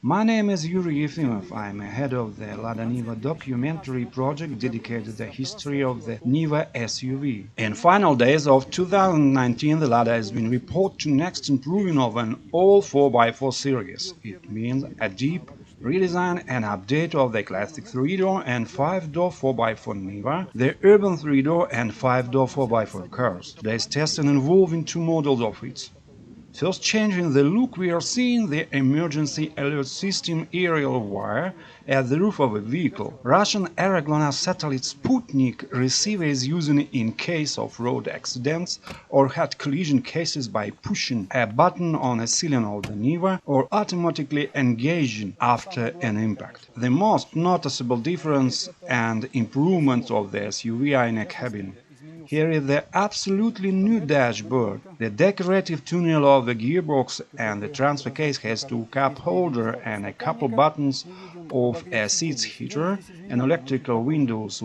My name is Yury Efimov. I'm head of the LADA Niva documentary project dedicated to the history of the Niva SUV. In final days of 2019, the LADA has been reported to next improving of an all 4x4 series. It means a deep redesign and update of the classic 3-door and 5-door 4x4 Niva, the urban 3-door and 5-door 4x4 cars. Today's testing involving two models of it. First change in the look, we are seeing the emergency alert system aerial wire at the roof of a vehicle. Russian Air GLONASS satellite Sputnik receiver is using it in case of road accidents or had collision cases by pushing a button on a ceiling of the Niva or automatically engaging after an impact. The most noticeable difference and improvement of the SUV are in a cabin. Here is the absolutely new dashboard. The decorative tunnel of the gearbox and the transfer case has two cup holder and a couple buttons of a seat heater, an electrical windows,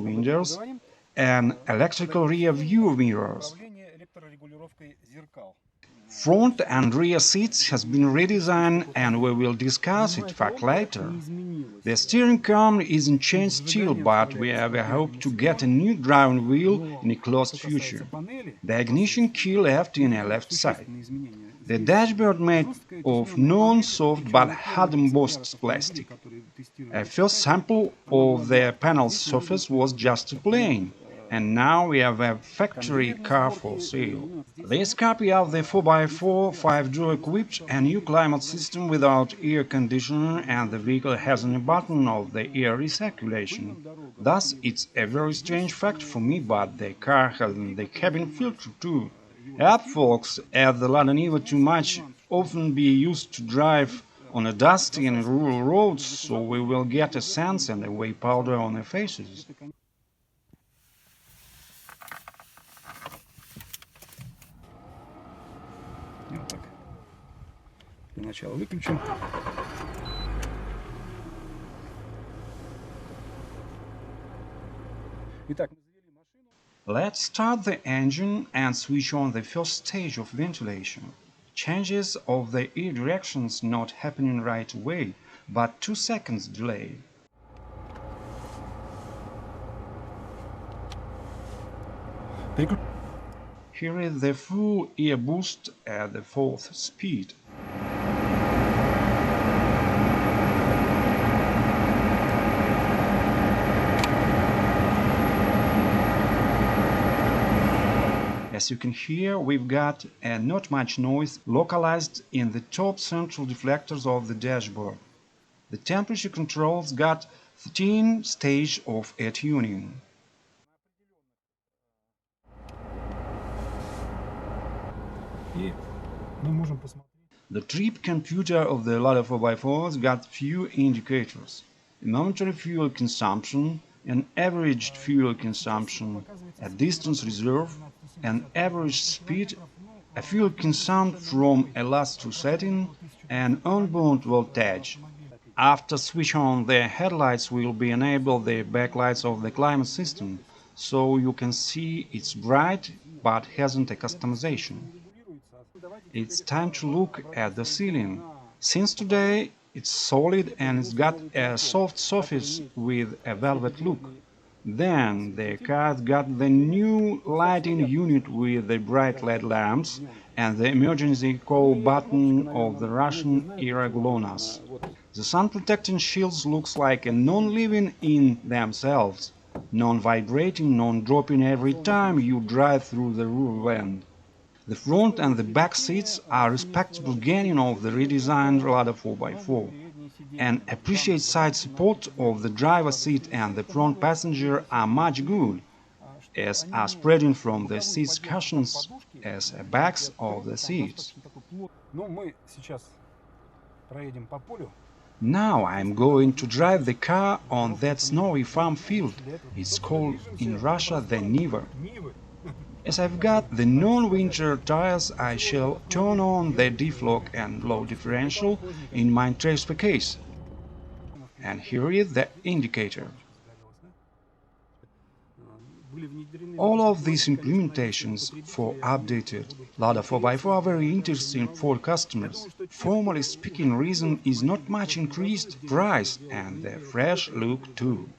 and electrical rear view mirrors. Front and rear seats has been redesigned and we will discuss it fact later. The steering column isn't changed still, but we have a hope to get a new driving wheel in a close future. The ignition key left in a left side. The dashboard made of non-soft but hard embossed plastic. A first sample of the panel surface was just plain, and now we have a factory car for sale. This copy of the 4x4 5-door equipped a new climate system without air conditioner, and the vehicle has a button of the air recirculation. Thus, it's a very strange fact for me, but the car has the cabin filter too. App folks at the LADA Niva too much often be used to drive on a dusty and rural roads, so we will get a sense and a way powder on their faces. Вот так. Для начала выключим. Итак, Let's start the engine and switch on the first stage of ventilation. Changes of the air directions not happening right away, but 2 seconds delay. Here is the full air boost at the 4th speed. As you can hear, we've got not much noise localized in the top central deflectors of the dashboard. The temperature controls got 13 stages of air tuning. The trip computer of the LADA 4x4s got few indicators: a momentary fuel consumption, an averaged fuel consumption, a distance reserve, an average speed, a fuel consumed from a last true setting, and onboard voltage. After switch on the headlights will be enabled the backlights of the climate system, so you can see it's bright but hasn't a customization. It's time to look at the ceiling. Since today it's solid and it's got a soft surface with a velvet look. Then the car's got the new lighting unit with the bright LED lamps and the emergency call button of the Russian Air GLONASS. The sun-protecting shields looks like a non-living in themselves, non-vibrating, non-dropping every time you drive through the rural land. The front and the back seats are respectable gaining of the redesigned LADA 4x4, and appreciate side support of the driver's seat and the front passenger are much good, as are spreading from the seats cushions as backs of the seats. Now I'm going to drive the car on that snowy farm field. It's called in Russia the Niva. As I've got the non-winter tires, I shall turn on the diff-lock and low differential in my transfer case. And here is the indicator. All of these implementations for updated LADA 4x4 are very interesting for customers. Formally speaking, reason is not much increased price and the fresh look too.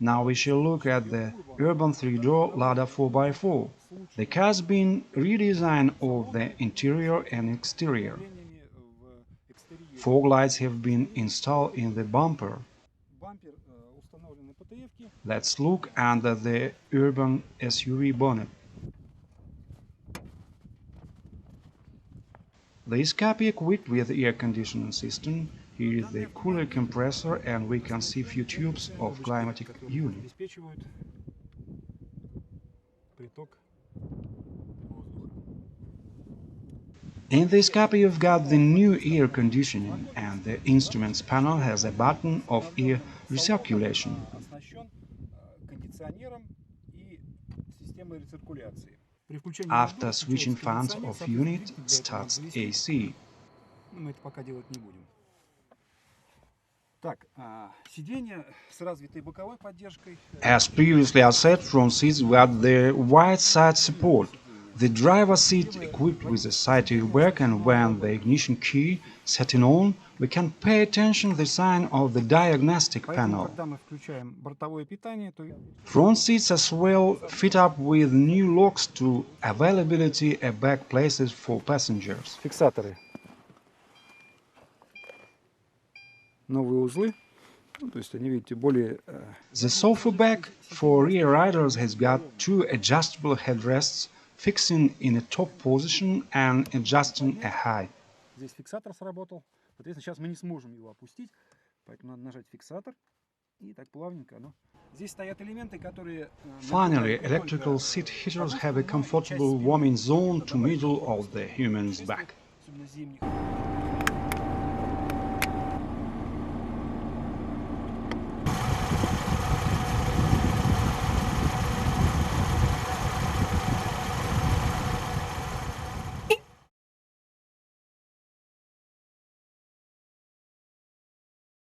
Now we shall look at the urban 3-door LADA 4x4. The car has been redesigned of the interior and exterior. Fog lights have been installed in the bumper. Let's look under the urban SUV bonnet. This copy equipped with air conditioning system. Here is the cooler compressor and we can see few tubes of climatic unit. In this copy you've got the new air conditioning and the instruments panel has a button of air recirculation. After switching fans of unit starts AC. As previously I said, front seats got the wide side support. The driver's seat equipped with a side airbag, and when the ignition key setting on, we can pay attention to the sign of the diagnostic panel. Front seats as well fit up with new locks to availability airbag places for passengers. The sofa back for rear riders has got two adjustable headrests, fixing in a top position and adjusting a height. Finally, electrical seat heaters have a comfortable warming zone to middle of the human's back.